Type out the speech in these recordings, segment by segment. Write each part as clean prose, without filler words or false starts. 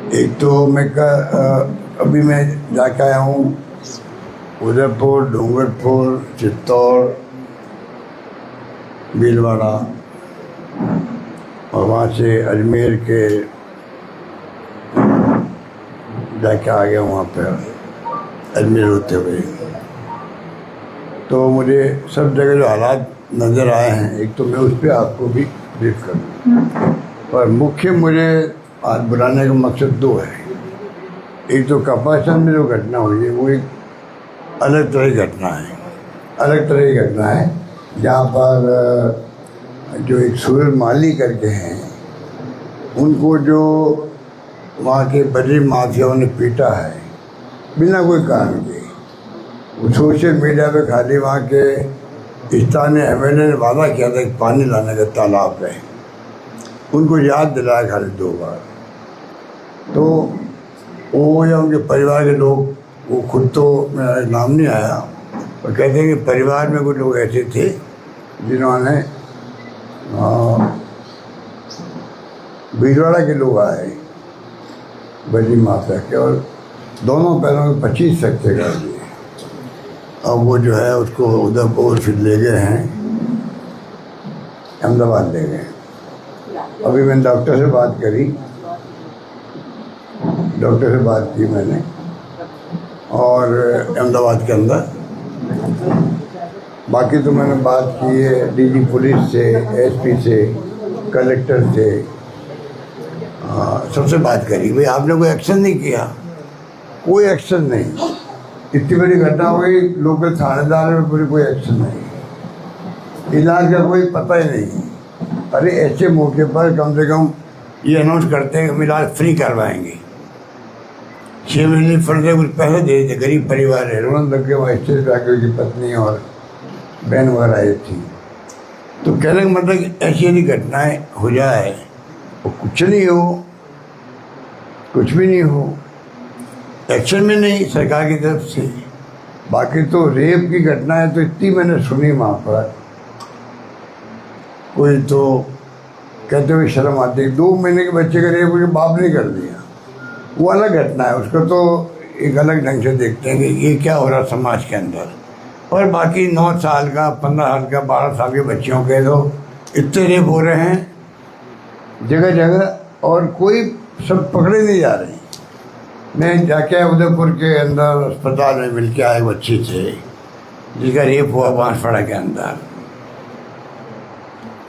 एक तो अभी मैं जाके आया हूँ उदयपुर, डूंगरपुर, चित्तौड़, भीलवाड़ा और वहाँ से अजमेर के जाके आ गया वहाँ पर अजमेर होते हुए। तो मुझे सब जगह जो हालात नज़र आए हैं, एक तो मैं उस पर आपको भी ब्रीफ करूँ, पर मुख्य मुझे आज बुलाने का मकसद दो है। एक तो कपासन में जो घटना हुई है वो एक अलग तरह की घटना है, अलग तरह की घटना है, जहाँ पर जो एक सुहेल माली करके हैं उनको जो वहाँ के बड़ी माफियाओं ने पीटा है बिना कोई कारण के। वो सोशल मीडिया पे खाली वहाँ के स्थानीय एमएलए ने वादा किया था कि पानी लाने का तालाब है, उनको याद दिलाया खाली 2 बार। तो वो या उनके परिवार के लोग, वो खुद तो मेरा नाम नहीं आया, और कहते हैं कि परिवार में कुछ लोग ऐसे थे जिन्होंने भीलवाड़ा के लोग आए बड़ी माफिया के और दोनों पैरों में 25 फ्रैक्चर कर दिए। अब वो जो है उसको उदयपुर फिर ले गए हैं, अहमदाबाद ले गए। अभी मैंने डॉक्टर से बात करी, डॉक्टर से बात की मैंने, और अहमदाबाद के अंदर बाकी तो मैंने बात की है डीजी पुलिस से, एसपी से, कलेक्टर से, सबसे बात करी। भाई आपने कोई एक्शन नहीं किया, कोई एक्शन नहीं। इतनी बड़ी घटना हो गई, लोकल थानेदार में पूरी कोई एक्शन नहीं, इलाज का कोई पता ही नहीं। अरे ऐसे मौके पर कम से कम ये अनाउंस करते हैं कि हम इलाज फ्री करवाएंगे, 6 महीने फंड से कुछ पैसे दे देते। गरीब परिवार है, रोन लग के वहाँ स्टेज पर आके उनकी पत्नी और बहन वगैरह आई थी। तो कहने का मतलब ऐसी ऐसी घटनाएं हो जाए और कुछ नहीं हो, कुछ भी नहीं हो, एक्शन में नहीं सरकार की तरफ से। बाकी तो रेप की घटनाएं तो इतनी मैंने सुनी वहाँ पर, कोई तो कहते हुए शर्म आती है। 2 महीने के बच्चे का रेप उसके बाप ने कर दिया, वो अलग घटना है, उसको तो एक अलग ढंग से देखते हैं कि ये क्या हो रहा समाज के अंदर। और बाकी 9 साल का, 15 साल का, 12 साल के बच्चियों के तो इतने रेप हो रहे हैं जगह जगह, और कोई सब पकड़े नहीं जा रहे। मैं जाके उदयपुर के अंदर अस्पताल में मिल के आए बच्ची से जिसका रेप हुआ बांसवाड़ा के अंदर,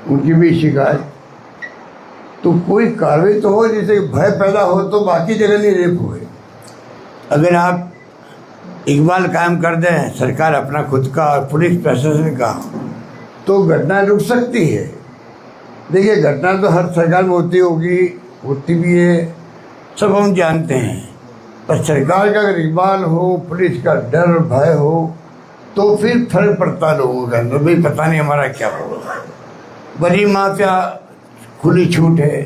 उनकी भी शिकायत। तो कोई कार्रवाई तो हो जिससे भय पैदा हो, तो बाकी जगह नहीं रेप हुए। अगर आप इकबाल कायम कर दें सरकार अपना खुद का और पुलिस प्रशासन का, तो घटना रुक सकती है। देखिए घटना तो हर सरकार में होती होगी, होती भी है, सब हम जानते हैं, पर सरकार का अगर इकबाल हो, पुलिस का डर भय हो, तो फिर फर्क पड़ता है लोगों के अंदर। भाई पता नहीं हमारा क्या होगा। बड़ी माफिया खुली छूट है,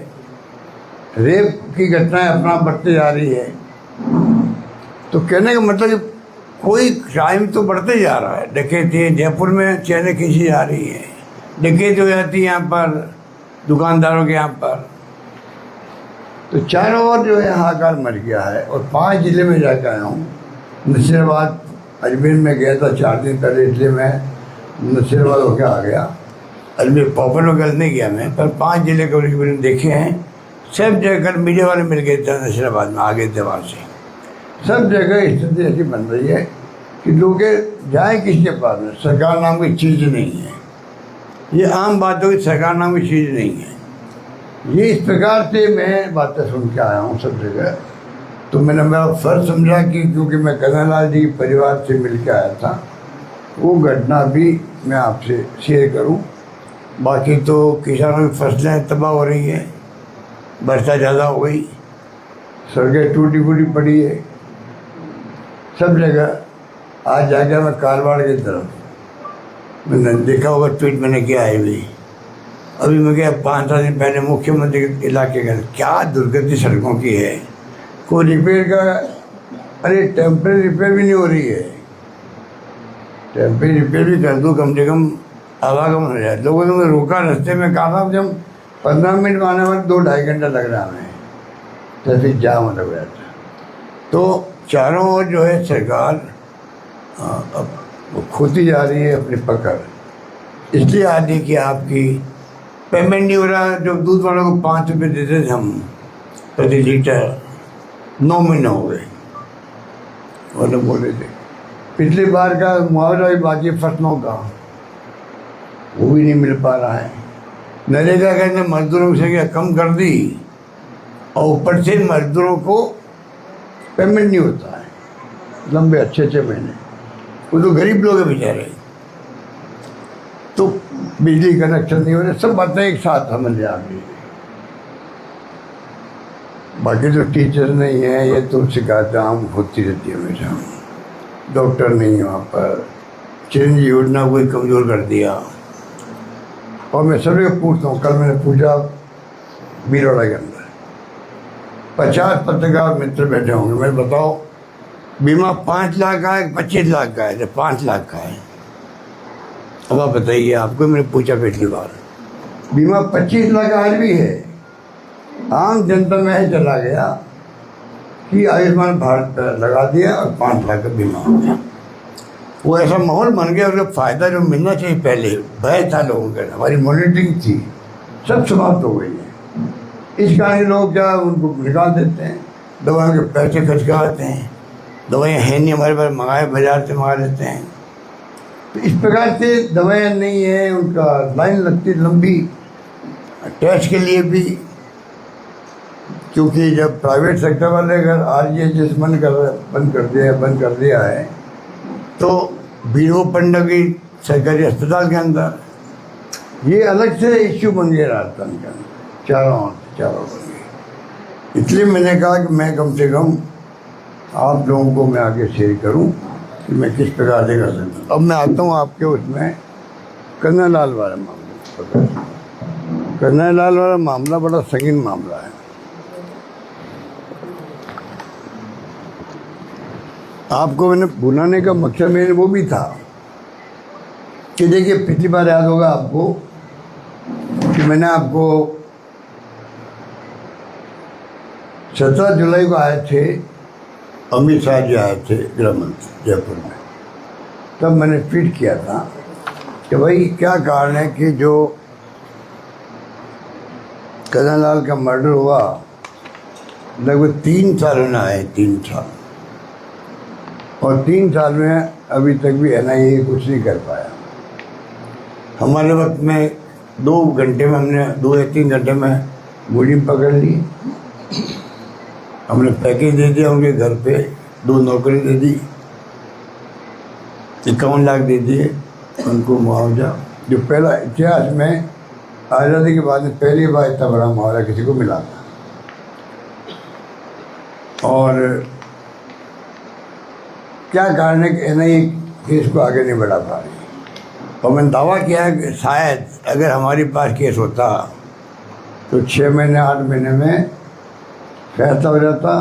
रेप की घटनाएं अपना बढ़ती जा रही है। तो कहने का मतलब कोई क्राइम तो बढ़ते जा रहा है। डकैती जयपुर में चैनें खींची जा रही है, डकैती हो जाती है यहाँ पर दुकानदारों के यहाँ पर। तो चारों ओर जो है हाहाकार मच गया है। और 5 जिले में जाकर आया हूँ। नसीराबाद, अजमेर में गया था 4 दिन पहले, इसलिए मैं नसीराबाद होकर आ गया। अजमेर प्रॉपर में गल नहीं गया मैं, पर 5 जिले के मैंने देखे हैं। सब जगह कल मीडिया वाले मिल गए थे नसीराबाद में, आ गए थे वहाँ से। सब जगह स्थिति ऐसी बन रही है कि लोग जाए किसके पास में, सरकार नाम की चीज़ नहीं है। ये आम बात हो कि सरकार नाम की चीज़ नहीं है। ये इस प्रकार से मैं बातें सुन के आया हूँ सब जगह। तो मैंने मेरा फर्ज समझा कि क्योंकि मैं कन्हैयालाल जी के परिवार से मिल के आया था, वो घटना भी मैं आपसे शेयर करूँ। बाकी तो किसानों की फसलें तबाह हो रही हैं, वर्षा ज़्यादा हो गई, सड़कें टूटी फूटी पड़ी है सब जगह। आज जाकर मैं कालवाड़ की तरफ, मैंने देखा होगा ट्वीट मैंने किया है भी। अभी मैं गया 5-7 दिन पहले मुख्यमंत्री के इलाके का, क्या दुर्गति सड़कों की है। कोई रिपेयर का, अरे टेम्परेरी रिपेयर भी नहीं हो रही है। टेम्परेरी रिपेयर भी कर दो, कम से कम आवागमन हो जाए। लोगों ने मुझे रोका रास्ते में, कहा था जब 15 मिनट में आने वाले 2-2.5 घंटा लग रहा है। ट्रैफिक जाम लग गया था। तो चारों ओर जो है सरकार अब खोती जा रही है अपनी पकड़, इसलिए आज देखिए आपकी पेमेंट नहीं हो रहा। जो दूध वालों को 5 रुपये देते थे हम प्रति लीटर, 9 महीने हो गए। वो लोग बोले थे पिछली बार का मुआवजा भी बाकी फसलों का, वो भी नहीं मिल पा रहा है। नरेगा के अंदर मजदूरों से क्या कम कर दी, और ऊपर से मजदूरों को पेमेंट नहीं होता है लंबे अच्छे महीने। वो तो गरीब लोग हैं बेचारे, तो बिजली कनेक्शन नहीं हो रहे। सब बातें एक साथ समझ आ गई। बाकी जो टीचर नहीं है, ये तो शिकायतें आम होती रहती है हमेशा। डॉक्टर नहीं है वहाँ पर, चिरंजीवी योजना को कमज़ोर कर दिया। और मैं सभी को पूछता हूँ, कल मैंने पूछा भीलवाड़ा के अंदर 50 पत्रकार मित्र बैठे होंगे, मैं बताओ बीमा 5 लाख का है 25 लाख का है? तो 5 लाख का है। अब आप बताइए, आपको मैंने पूछा पिछली बार, बीमा 25 लाख आज भी है। आम जनता में ही चला गया कि आयुष्मान भारत पर लगा दिया और 5 लाख का बीमा हो गया। वो ऐसा माहौल बन गया, उसका फ़ायदा जो मिलना चाहिए पहले भय था लोगों का, हमारी मॉनिटरिंग थी, सब समाप्त हो गई है। इस कारण लोग क्या उनको निकाल देते हैं, दवाओं के पैसे खर्च कराते हैं। दवाइयाँ है नहीं हमारे पास, मंगाए बाजार से मंगा लेते हैं। तो इस प्रकार से दवाइयाँ नहीं है, उनका लाइन लगती लंबी टेस्ट के लिए भी। क्योंकि जब प्राइवेट सेक्टर वाले अगर RGH बंद कर दिया है, तो भीड़ों पड़ने की सरकारी अस्पताल के अंदर ये अलग से इश्यू बन गया राजस्थान के अंदर, चारों बन गए। इसलिए मैंने कहा कि मैं कम से कम आप लोगों को मैं आगे शेयर करूं कि मैं किस प्रकार से कर सकता हूँ। अब मैं आता हूँ आपके उसमें कन्हैयालाल वाला मामला। कन्हैयालाल वाला मामला बड़ा संगीन मामला है। आपको मैंने बुलाने का मकसद मेरे वो भी था कि देखिए, पिछली बार याद होगा आपको कि मैंने आपको 17 जुलाई को आए थे, अमित शाह जी आए थे गृह मंत्री जयपुर में। तब मैंने ट्वीट किया था कि भाई क्या कारण है कि जो कन्हैयालाल का मर्डर हुआ लगभग 3 सालों में आए, 3 साल, और 3 साल में अभी तक भी NIA कुछ नहीं कर पाया। हमारे वक्त में 2 घंटे में हमने 2 या 3 घंटे में मुजरिम पकड़ ली। हमने पैकेज दे दिया उनके घर पे, 2 नौकरी दे दी, 51 लाख दे दिए उनको मुआवजा, जो पहला इतिहास में आज़ादी के बाद में पहली बार इतना बड़ा मुआवजा किसी को मिला था। और क्या कारण है कि NIA केस को आगे नहीं बढ़ा पा रही। और मैंने दावा किया कि शायद अगर हमारे पास केस होता तो 6 महीने 8 महीने में फैसला हो जाता,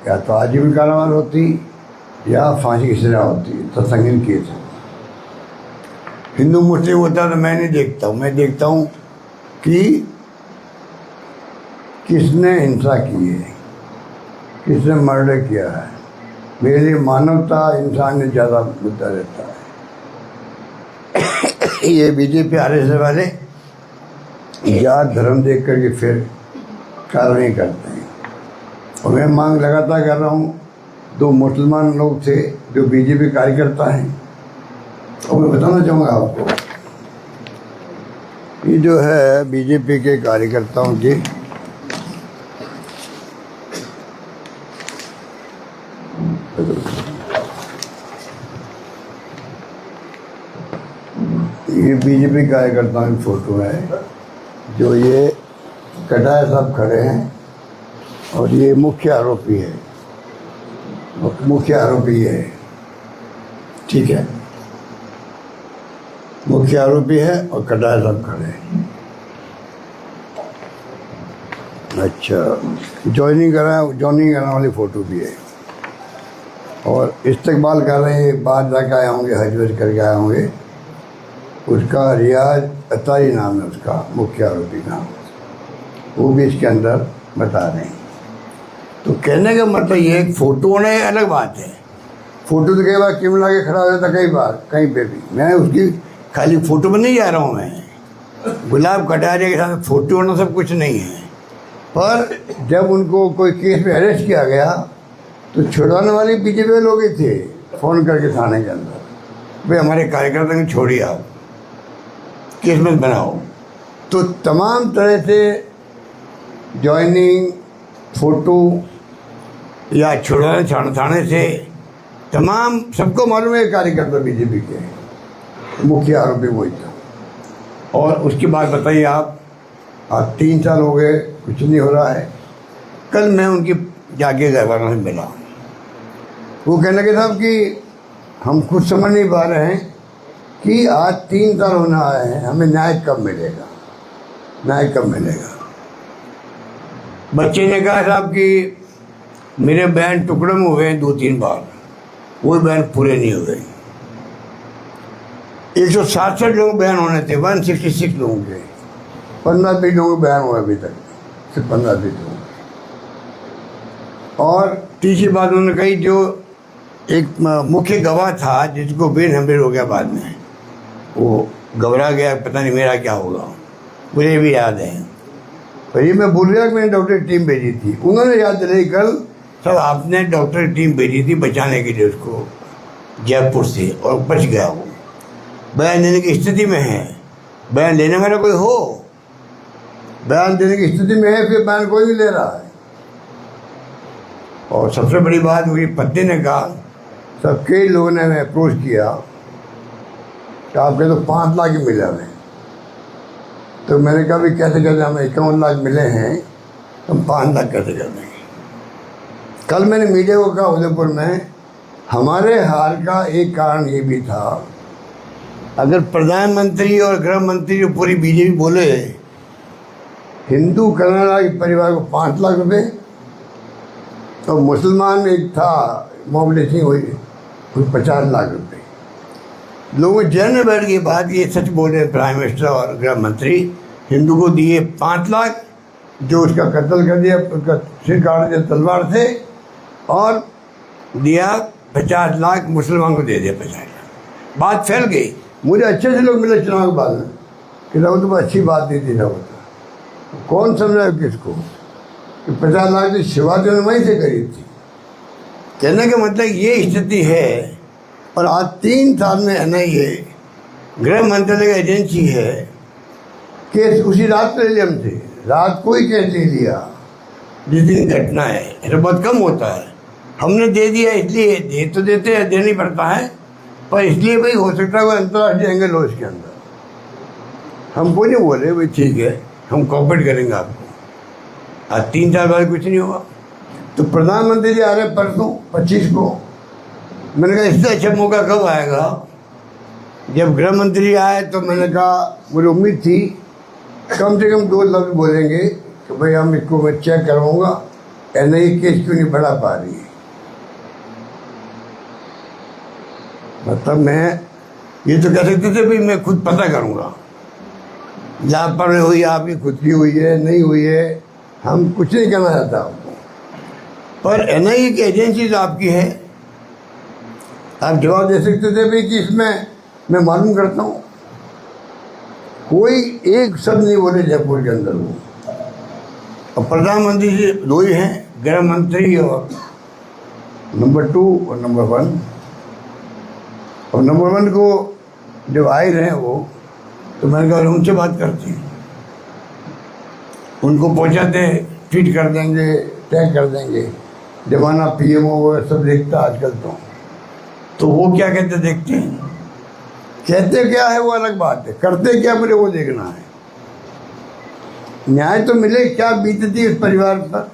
या तो आजीवन कारावास होती या फांसी की सजा होती। तो संगीन केस है। हिंदू मुस्लिम होता तो मैं नहीं देखता हूँ, मैं देखता हूँ कि किसने हिंसा की है, किसने मर्डर किया है। मेरे लिए मानवता, इंसान ने ज़्यादा मुद्दा रहता है। ये BJP RSS वाले जात धर्म देख करके फिर कार्रवाई करते हैं। और मैं मांग लगातार कर रहा हूँ, 2 मुसलमान लोग थे जो BJP कार्यकर्ता हैं, और मैं बताना चाहूँगा आपको, ये जो है BJP के कार्यकर्ताओं की ये BJP कार्यकर्ताओं की फोटो है, जो ये कटाया साहब खड़े हैं, और ये मुख्य आरोपी है, ठीक है, मुख्य आरोपी है और कटाया साहब खड़े हैं। अच्छा, जॉइनिंग कराने वाली फ़ोटो भी है। और इस्तकबाल कर रहे हैं, बाहर जाके आए होंगे, हज वज करके आए होंगे। उसका रियाज अतारी नाम है, उसका मुख्य आरोपी नाम, वो भी इसके अंदर बता रहे हैं। तो कहने का मतलब ये एक फ़ोटो होना एक अलग बात है। फ़ोटो तो कई बार कैमरा के खड़ा हो जाता, कई बार कहीं पे भी। मैं उसकी खाली फ़ोटो में नहीं जा रहा हूँ। मैं गुलाब कटारिया के साथ फ़ोटो होना सब कुछ नहीं है। पर जब उनको कोई केस में अरेस्ट किया गया तो छुड़वाने वाले बीजेपी लोग ही थे, फ़ोन करके थाने के अंदर, भाई हमारे कार्यकर्ता को छोड़िए, आप केस मत बनाओ। तो तमाम तरह से जॉइनिंग, फ़ोटो या छुड़वाने थाने से तमाम सबको मालूम है कार्यकर्ता बीजेपी के मुख्य आरोपी वही था। और उसके बाद बताइए आप 3 साल हो गए, कुछ नहीं हो रहा है। कल मैं उनकी जाके गवर्नर से मिला, वो कहने लगे साहब कि हम खुद समझ नहीं पा रहे हैं कि आज 3 साल होने आए हैं, हमें न्याय कब मिलेगा, न्याय कब मिलेगा। बच्चे ने कहा साहब कि मेरे बयान टुकड़े में हुए हैं 2-3 बार, वो बयान पूरे नहीं हुए। 167 लोग बयान होने थे, 166 लोगों के, 15-20 लोगों के बयान हुए अभी तक, सिर्फ 15-20 लोगों। और तीसरी बात उन्होंने कही, जो एक मुख्य गवाह था जिसको ब्रेन हेमरेज हो गया बाद में, वो घबरा गया, पता नहीं मेरा क्या होगा, मुझे भी याद है। पर ये मैं भूल गया कि मैंने डॉक्टर की टीम भेजी थी, उन्होंने याद दिलाई कल सब आपने डॉक्टर की टीम भेजी थी बचाने के लिए उसको जयपुर से, और बच गया वो। बयान देने की स्थिति में है, बयान लेने वाला कोई हो, बयान देने की स्थिति में है, फिर बयान कोई नहीं ले रहा है। और सबसे बड़ी बात मेरी पत्नी ने कहा, सब कई लोगों ने हमें अप्रोच किया कि आपके तो 5 लाख ही मिले हमें। तो मैंने कहा भी कैसे कैसे, हमें 51 लाख मिले हैं, हम 5 लाख कैसे कर देंगे। कल मैंने मीडिया को कहा उदयपुर में, हमारे हार का एक कारण ये भी था, अगर प्रधानमंत्री और गृह मंत्री पूरी बीजेपी बोले हिंदू कन्नड़ा के परिवार को 5 लाख रुपए, तो मुसलमान एक था मोहम्मद सिंह हुई 50 लाख रुपए। लोग जेल में बैठ गए, बात ये सच बोल रहे प्राइम मिनिस्टर और गृह मंत्री, हिंदू को दिए 5 लाख, जो उसका कत्ल कर दिया, उसका सिर काट दिया तलवार से, और दिया 50 लाख मुसलमान को दे दिया 50 लाख। बात फैल गई। मुझे अच्छे से लोग मिले चुनाव के बाद में कि रहो तो अच्छी बात नहीं थी, रहो तो कौन समझा किसको कि 50 लाख की शुरुआत उन्होंने वहीं से करी थी। कहने का मतलब ये स्थिति है। और आज 3 साल में NIA गृह मंत्रालय का एजेंसी है, केस उसी रात ले लिया हमसे, रात को ही केस ले लिया जिस दिन घटना है। ऐसा बहुत कम होता है, हमने दे दिया इसलिए, दे तो देते हैं, देना ही पड़ता है, पर इसलिए भाई हो सकता है कोई अंतर्राष्ट्रीय एंगल हो इसके अंदर। हमको नहीं बोले भाई ठीक है हम कॉपरेट करेंगे आपको। आज 3 साल बाद कुछ नहीं हुआ। तो प्रधानमंत्री जी आ रहे परसों 25 को, मैंने कहा इससे अच्छा मौका कब आएगा। जब गृह मंत्री आए तो मैंने कहा, मुझे उम्मीद थी कम से कम 2 लफ्ज़ बोलेंगे कि भाई हम इसको मैं चेक करवाऊँगा, NIA केस क्यों नहीं बढ़ा पा रही है। मतलब मैं ये तो कह सकते थे भाई मैं खुद पता करूँगा, लापरवाही हुई आपकी खुद की हुई है नहीं हुई है, हम कुछ नहीं कहना चाहता आपको। पर NIA की एजेंसी तो आपकी है, आप जवाब दे सकते थे भाई कि इसमें मैं मालूम करता हूँ। कोई एक शब्द नहीं बोले जयपुर के अंदर वो। और प्रधानमंत्री जी 2 ही हैं, गृह मंत्री और नंबर 2 और नंबर 1। और नंबर 1 को जब आए रहे वो, तो मैंने कहा उनसे बात करते हैं, उनको पहुँचाते, ट्वीट कर देंगे, टैग कर देंगे। जमाना PMO वो सब देखता आजकल तो वो क्या कहते देखते हैं, कहते क्या है वो अलग बात है, करते क्या मुझे वो देखना है। न्याय तो मिले, क्या बीतती इस परिवार पर।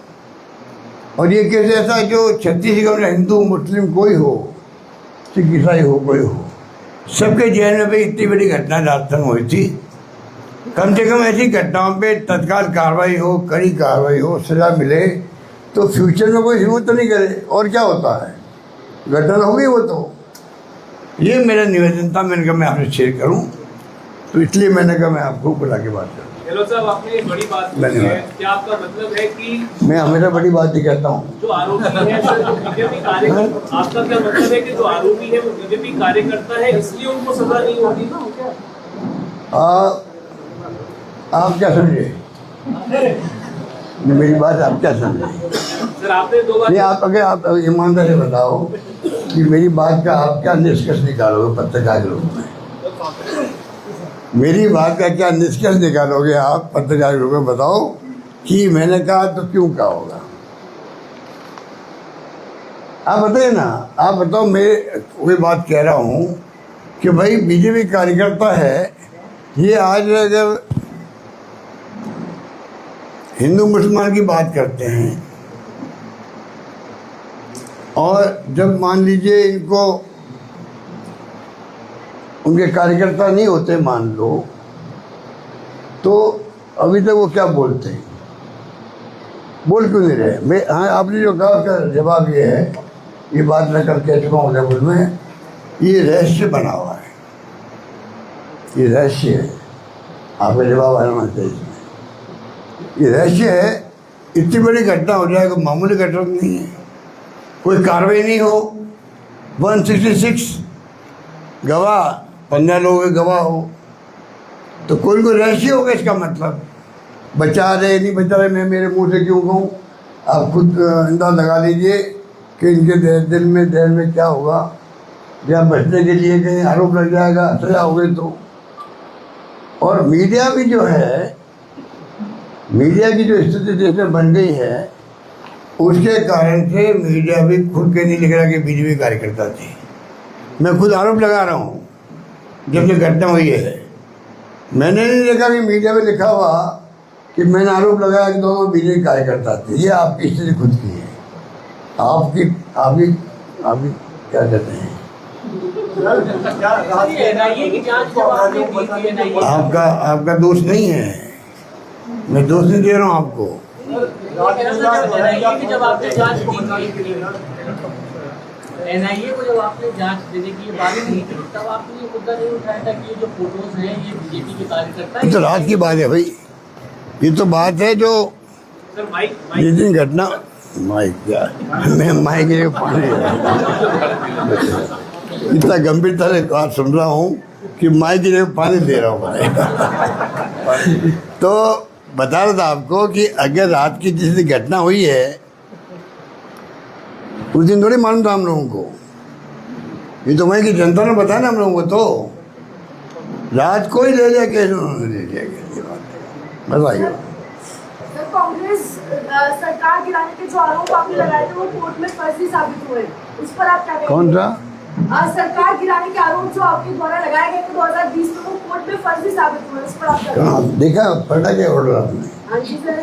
और ये केस ऐसा जो छत्तीसगढ़ में हिंदू मुस्लिम कोई हो, सिख ईसाई हो, कोई हो, सबके जेल में भाई इतनी बड़ी घटना राजस्थान हुई थी। कम से कम ऐसी घटनाओं पे तत्काल कार्रवाई हो, कड़ी कार्रवाई हो, सजा मिले, तो फ्यूचर में कोई हिम्मत तो नहीं करे। और क्या होता है, घटना हो गई वो तो। ये मेरा निवेदन था, मैंने कहा मैं आपसे शेयर करूं। तो इसलिए मैंने कहा मैं आपको बुला के बात करूँ। गहलोत साहब, आपने एक बड़ी बात की है, क्या आपका मतलब है कि मैं हमेशा बड़ी बात ही कहता हूँ। जो आरोपी है सर, जो बीजेपी कार्यकर्ता, आपका क्या मतलब है कि जो आरोपी है वो बीजेपी कार्यकर्ता है, इसलिए उनको सजा नहीं होगी? आप क्या समझे? मेरी बात आप क्या समझे? सर आपने दो बार, नहीं, आप अगर आप ईमानदारी बताओ कि मेरी बात का आप क्या निष्कर्ष निकालोगे पत्रकार के रूप में? मेरी बात का क्या निष्कर्ष निकालोगे आप पत्रकार के रूप में? बताओ कि मैंने कहा तो क्यों कहा होगा? आप बताइए ना, आप बताओ। मैं वही बात कह रहा हूँ कि भाई बीजेपी कार्यकर्ता है, ये आज अगर हिंदू मुसलमान की बात करते हैं और जब मान लीजिए इनको उनके कार्यकर्ता नहीं होते मान लो, तो अभी तक वो क्या बोलते हैं? बोल क्यों नहीं रहे? मैं हाँ, आपने जो कहा उसका जवाब ये है, ये बात मैं कल कह चुका हूँ जयपुर में, ये रहस्य बना हुआ है, ये रहस्य है। आपका जवाब आना चाहिए इसमें। ये रहस्य है। इतनी बड़ी घटना हो जाए, कोई मामूली घटना नहीं है, कोई कार्रवाई नहीं हो, 166 गवाह, 15 लोगों के गवाह हो, तो कोई रहस्य होगा। इसका मतलब बचा रहे नहीं बचा रहे, मैं मेरे मुंह से क्यों कहूँ? आप खुद अंदाज लगा लीजिए कि इनके दिल में क्या होगा। या बचने के लिए कहीं आरोप लग जाएगा, सजा हो गई तो। और मीडिया भी जो है, मीडिया की जो स्थिति देश में बन गई है, उसके कारण से मीडिया भी खुद के नहीं लिख रहा कि बीजेपी कार्यकर्ता थे। मैं खुद आरोप लगा रहा हूँ जब ये घटना हुई है। मैंने नहीं देखा कि मीडिया में लिखा हुआ कि मैंने आरोप लगाया कि दोनों बीजेपी कार्यकर्ता थे। ये आपकी स्थिति खुद की है। आपकी क्या कहते हैं, आपका दोष नहीं है। मैं दोष नहीं दे रहा हूँ आपको। एनआईए को जब आपने जांच देने की बात की तब आपने ये मुद्दा नहीं उठाया था कि ये जो फोटोज हैं ये बीजेपी के कार्यकर्ता हैं? ये तो रात की बात है भाई, ये तो बात है जो जिस दिन घटना माइक क्या मैं माइक के पानी इतना गंभीरता से बात सुन रहा हूँ कि माइक के पानी दे रहा हूँ भाई। तो बता रहा था आपको कि अगर रात की जिस दिन घटना हुई है उस दिन थोड़ी मालूम था हम लोगों को। ये तो वहीं की जनता ने बताया ना हम लोगों को। तो रात को ही ले लिया केस, उन्होंने ले लिया केस। बताइए। कांग्रेस सरकार गिराने के जो आरोप आपने लगाए थे वो कोर्ट में फर्जी साबित हुए, उस पर आप क्या कहेंगे? कौन सा सरकार गिराने के आरोप जो आपके द्वारा लगाए गए थे 2020 में, वो कोर्ट में फर्जी साबित हुए, उस पर आप क्या कहेंगे? देखा पढ़ा क्या ऑर्डर आपने? हाँ जी सर।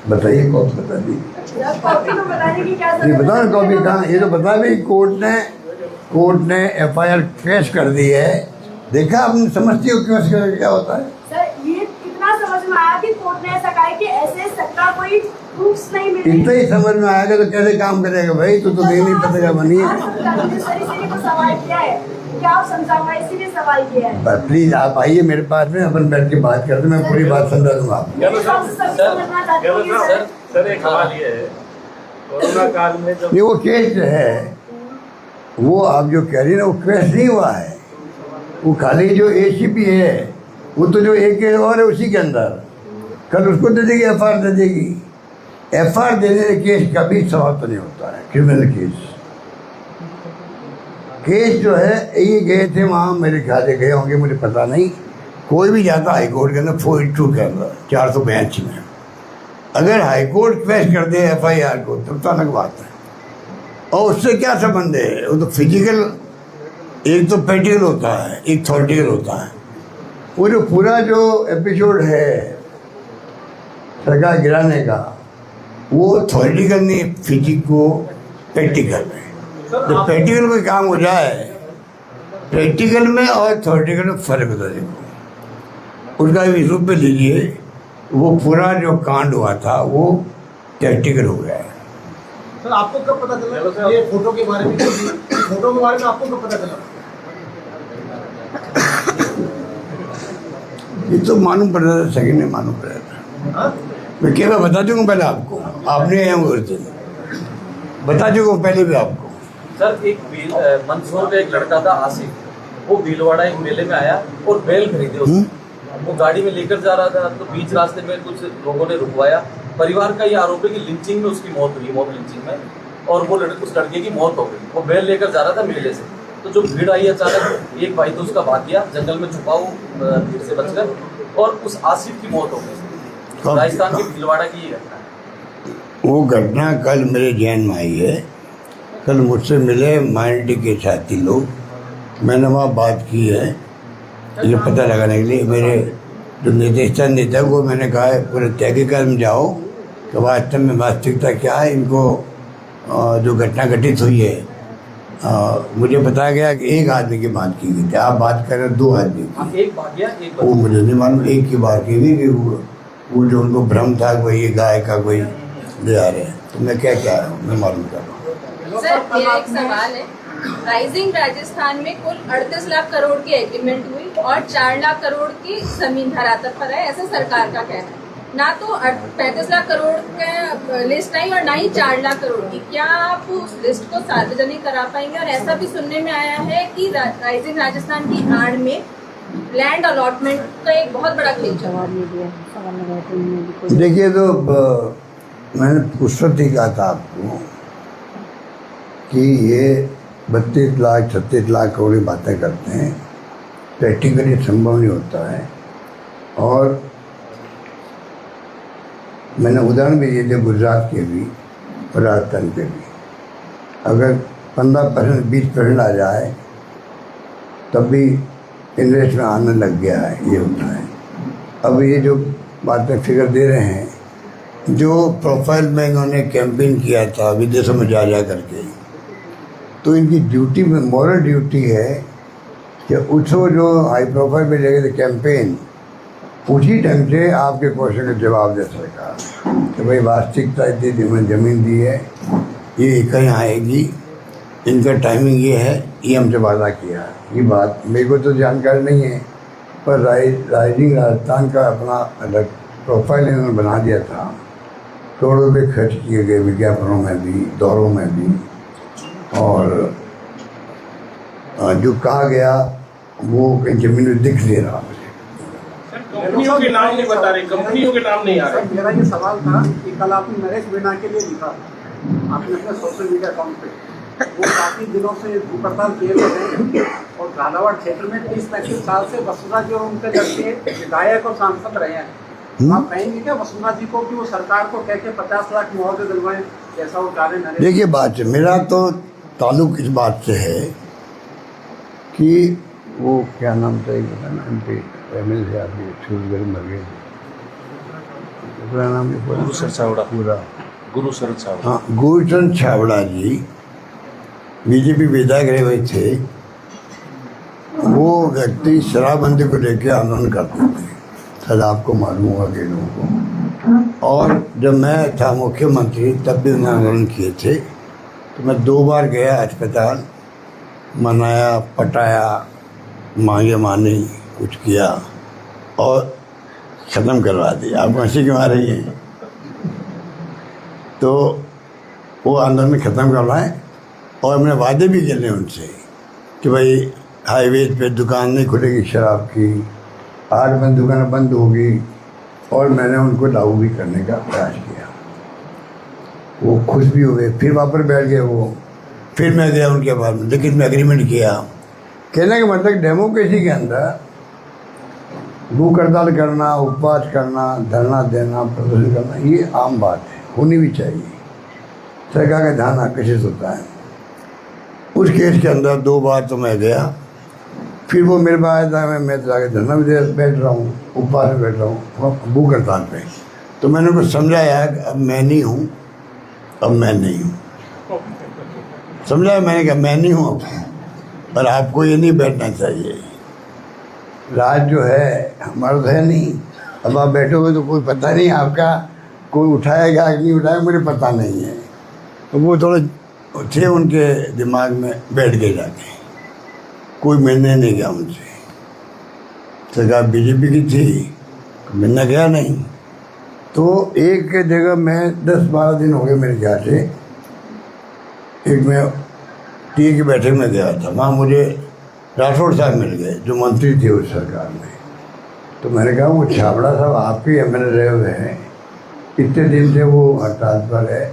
बताइए कौन बता दी? कॉपी तो बताने की क्या ये बताओ ना कॉपी कहाँ? ये तो बता भी कोर्ट ने FIR पेश कर दी है। देखा आपने? समझती हो क्यों क्या होता है? सर ये कितना समझ में आया कि कोर्ट ने ऐसा कहा है कि ऐसे सरकार कोई प्रूफ्स नहीं मिले? इतना ही समझ में आएगा तो कैसे काम करेगा भाई? तो नहीं पता बनी है। सवाल किया है, क्या आप समझाऊंगा, इसीलिए सवाल किया है। प्लीज आप आइए मेरे पास में, अपन बैठ के बात करते, मैं पूरी बात समझा दूंगा आपको। सर एक सवाल ये है, कोरोना काल में जब ये वो केस है, वो आप जो कह रही है ना, वो केस नहीं हुआ है। वो खाली जो ACP है, वो तो जो एक केस और है उसी के अंदर, कल उसको दे देगी, FIR दे देगी। FIR देने से केस कभी समाप्त नहीं होता है। क्रिमिनल केस जो है, ये गए थे वहाँ, मेरे ख्याल से गए होंगे, मुझे पता नहीं। कोई भी जाता हाई कोर्ट के अंदर 482 के अंदर 482 में, अगर हाई कोर्ट पेश कर दे FIR को तब तो अलग बात है। और उससे क्या संबंध है? वो तो फिजिकल, एक तो प्रैक्टिकल होता है, एक थ्योरेटिकल होता है। वो जो पूरा जो एपिसोड है सरकार गिराने का, वो थ्योरेटिकल नहीं, फिजिको प्रैक्टिकल है। तो प्रैक्टिकल कोई काम हो जाए, प्रैक्टिकल में और थ्योरेटिकल में फ़र्क होता है। देखो उसका भी रूप में लीजिए, वो पूरा जो कांड हुआ था वो प्रैक्टिकल हो गया है। सर आपको कब पता चला ये फोटो के बारे में? आपको कब पता चला? ये तो मालूम पड़ रहा था, सेकंड में मालूम पड़ रहा था। हाँ? मैं क्या मैं बता दूंगा पहले आपको, आपने आया उस दिन बता चुका हूँ पहले भी आपको। सर एक मंदसौर का एक लड़का था आसिफ, वो भीलवाड़ा एक मेले में आया और बैल खरीदे उसने। वो गाड़ी में लेकर जा रहा था तो बीच रास्ते में कुछ लोगों ने रुकवाया। परिवार का ये आरोप है कि लिंचिंग में उसकी मौत हुई, मॉब लिंचिंग में, और वो उस लड़के की मौत हो गई। वो बैल लेकर जा रहा था मेले से, तो जो भीड़ आई अचानक, एक भाई तो उसका भाग गया जंगल में छुपा, वो भीड़ से बचकर, और उस आसिफ की मौत हो गई। राजस्थान के भीलवाड़ा की ये घटना है। वो घटना कल मेरे ध्यान में आई है। कल मुझसे मिले माइनॉरिटी के साथी लोग, मैंने वहाँ बात की है ये पता लगाने के लिए। मेरे जो निर्देशक नेता को मैंने कहा है पूरे तहकीकात में जाओ कि वास्तव में वास्तविकता क्या है, इनको जो घटना घटित हुई है। मुझे बताया गया कि एक आदमी की बात की गई थी, आप बात कर रहे हैं 2 आदमी की। एक भाग गया, एक वो मुझे नहीं मालूम, एक की बात की गई कि वो जो उनको भ्रम था कि ये गाय का कोई ले आ रहे हैं, तो मैं क्या कह रहा हूँ, मैं मालूम कर रहा हूँ। सर मेरा एक सवाल है, राइजिंग राजस्थान में कुल 38 लाख करोड़ की एग्रीमेंट हुई और 4 लाख करोड़ की जमीन धरातल पर है, ऐसा सरकार का कहना है। ना तो 35 लाख करोड़ का लिस्ट आई और ना ही 4 लाख करोड़ की। क्या आप उस लिस्ट को सार्वजनिक करा पाएंगे? और ऐसा भी सुनने में आया है कि राइजिंग राजस्थान की आड़ में लैंड अलॉटमेंट का एक बहुत बड़ा खेल चला है। देखिए, तो मैंने उस वक्त ही कहा था आपको कि ये 32 लाख 36 लाख करोड़ की बातें करते हैं, प्रैक्टिकली संभव नहीं होता है। और मैंने उदाहरण भी दिए थे गुजरात के भी और राजस्थान के भी। अगर 15% 20% आ जाए तब भी इन्वेस्ट में आने लग गया है, ये होता है। अब ये जो बातें फिगर दे रहे हैं, जो प्रोफाइल में इन्होंने कैंपेन किया था विदेशों में जा करके, तो इनकी ड्यूटी में मॉरल ड्यूटी है कि उसको जो हाई प्रोफाइल में लेके थे कैंपेन, उसी ढंग से आपके क्वेश्चन का जवाब दे सरकार कि भाई वास्तविकता इतनी ज़मीन दी है, ये कहीं आएगी, इनका टाइमिंग ये है, ये हमसे वादा किया। ये बात मेरे को तो जानकारी नहीं है, पर राइजिंग राजस्थान का अपना अलग प्रोफाइल इन्होंने बना दिया था। करोड़ों रुपये खर्च किए गए विज्ञापनों में भी, दौरों में भी, और जो कहा गया वो ज़मीन में दिख नहीं रहा। कंपनियों के नाम नहीं बता रहे, कंपनियों के नाम नहीं आ रहे। मेरा ये सवाल था कि कल आपने नरेश मीणा के लिए लिखा, आपने अपने सोशल मीडिया अकाउंट पे, वो काफ़ी दिनों से भूख हड़ताल किए हुए हैं और झालावाड़ क्षेत्र में 30-35 साल से वसुंधरा जी और उनके लड़के विधायक और सांसद रहे हैं। आप कहेंगे क्या वसुंधरा जी को कि वो सरकार को कह के 50 लाख मुआवजे दिलवाएं, जैसा वो कार्य नरेश? देखिए, बात है, मेरा तो ताल्लुक इस बात से है कि वो क्या नाम था एक बताना, MP ML से आदमी छूटगढ़ मर गए, पूरा नाम नहीं पूरा, गुरुशरण छाबड़ा, पूरा गुरुशरण छाबड़ा। हाँ, गुरुशरण छाबड़ा जी बीजेपी विधायक रहे हुए थे। वो व्यक्ति शराबबंदी को लेकर आंदोलन करते थे, शायद आपको मालूम होगा कि लोगों को। और जब मैं था मुख्यमंत्री तब भी उन्होंने आंदोलन किए थे, तो मैं 2 बार गया अस्पताल, मनाया, पटाया, मांगे मानी, कुछ किया और ख़त्म करवा दिया। आप हंसी क्यों आ रही है? तो वो आंदोलन ख़त्म करवाएं, और हमने वादे भी किए उनसे कि भाई हाईवे पे दुकान नहीं खुलेगी शराब की, 8 बंद दुकानें बंद होगी, और मैंने उनको लागू भी करने का प्रयास किया। वो खुश भी हुए, फिर वापस बैठ गए वो। फिर मैं गया उनके बाद में, लेकिन मैं एग्रीमेंट किया। कहने का मतलब डेमोक्रेसी के अंदर भूख हड़ताल करना, उपवास करना, धरना देना, प्रदर्शन करना, ये आम बात है, होनी भी चाहिए। सरकार का ध्यान आकर्षित होता है। उस केस के अंदर 2 बार तो मैं गया, फिर वो मेरे पास आया था, मैं तो आगे धरना भी दे बैठ रहा हूँ, उपवास में बैठ रहा हूँ भूख हड़ताल पे। तो मैंने उनको समझाया कि अब मैं नहीं हूँ, अब मैं नहीं हूँ, समझाया मैंने कहा मैं नहीं हूँ अब, पर आपको ये नहीं बैठना चाहिए। राज जो है हमारा तो है नहीं, अब आप बैठोगे तो कोई पता नहीं आपका, कोई उठाएगा कि नहीं उठाएगा मुझे पता नहीं है। तो वो थोड़े थे उनके दिमाग में, बैठ गए जाके, कोई मिलने नहीं गया उनसे। सरकार बीजेपी की थी, मिलना गया नहीं। तो एक जगह मैं 10-12 दिन हो गए मेरे ख्याल से, एक मैं टी की बैठक में गया था, वहाँ मुझे राठौड़ साहब मिल गए जो मंत्री थे उस सरकार में। तो मैंने कहा वो छाबड़ा साहब आपके एमएलए रहे हुए हैं, कितने दिन से वो हड़ताल पर है।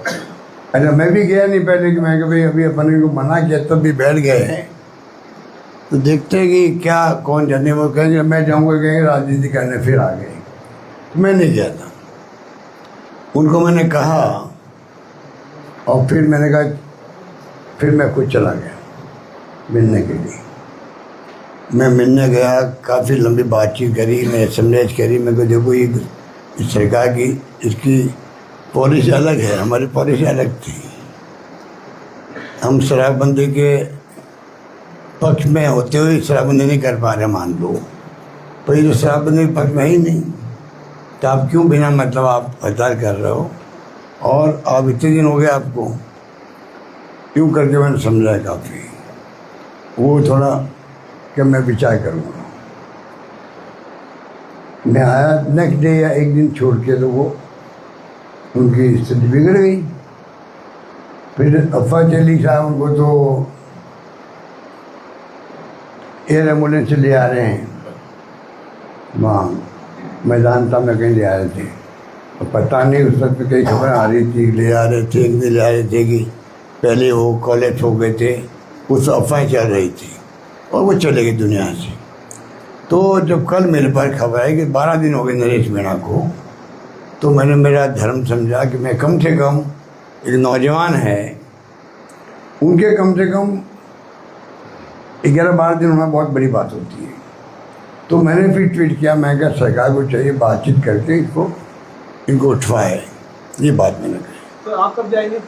अच्छा मैं भी गया नहीं पहले कि मैं भाई अभी अपन को मना किया तब भी बैठ गए हैं, तो देखते हैं कि क्या कौन जाने। वो कहेंगे मैं जाऊँगा, कहेंगे राजनीति करने, फिर आ गए। तो मैं नहीं गया था, उनको मैंने कहा और फिर मैंने कहा, फिर मैं खुद चला गया मिलने के लिए। मैं मिलने गया, काफ़ी लंबी बातचीत करी, मैं समझाइश करी। मैं को देखो ये सरकार की इसकी पॉलिसी अलग है, हमारी पॉलिसी अलग थी। हम शराबबंदी के पक्ष में होते हुए शराबबंदी नहीं कर पा रहे मान लो, पर ये जो शराबबंदी के पक्ष में ही नहीं, तो आप क्यों बिना मतलब आप हड़ताल कर रहे हो। और आप इतने दिन हो गए आपको, क्यों करके मैंने समझाया काफ़ी। वो थोड़ा कि मैं विचार करूँगा। मैं आया नेक्स्ट डे या एक दिन छोड़ के, तो वो उनकी स्थिति बिगड़ गई। फिर अफवाह चली साहब उनको तो एयर एम्बुलेंस से ले आ रहे हैं, वहाँ मैदान में कहीं ले आ रहे थे, और पता नहीं उस वक्त कई खबर आ रही थी ले आ रहे थे, एक दिन ले आ रहे थे कि पहले वो कॉलेज हो गए थे, उस अफवाहें चल रही थी और वो चले गए दुनिया से। तो जब कल मेरे पास खबर आई कि 12 दिन हो गए नरेश मीणा को, तो मैंने मेरा धर्म समझा कि मैं कम से कम, एक नौजवान है, उनके कम से कम 11-12 दिन होना बहुत बड़ी बात होती है। तो मैंने फिर ट्वीट किया, मैं क्या सरकार को चाहिए बातचीत करके इनको उठवाए, ये बात मैंने कही। तो आप कब जाएंगे?